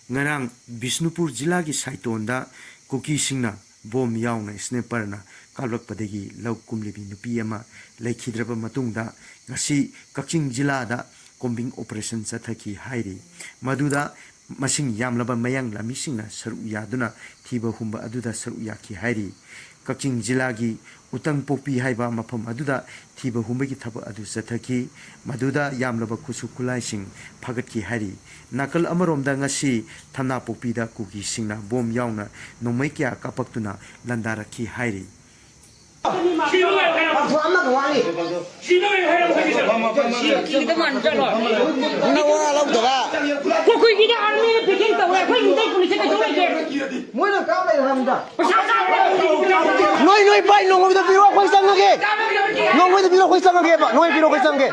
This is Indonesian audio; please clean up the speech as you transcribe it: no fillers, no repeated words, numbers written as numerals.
ngarang Bisnupur jila gi Saitonda kuki singna bom yauna sniperna kalak padegi lauk kumlibi nupi ama laikhidraba matungda ngasi Kaching jila da combing operation chathaki hairi maduda masing yamlaba mayang lamisingna saru yaduna thiba humba aduda saru yaki hairi Kaching jila gi utang popi haiba mafam aduda thiba humba gi thaba adu chathaki maduda yamlaba kusu kulai sing phagat ki hairi nakal amarom da ngasi thana popi da kuki singna bom yauna nomai kya kapaktuna landara ki hairi Noi pai nong ngoi da biro khoi sang ge nong ngoi da biro khoi sang ge ba noi biro khoi sang ge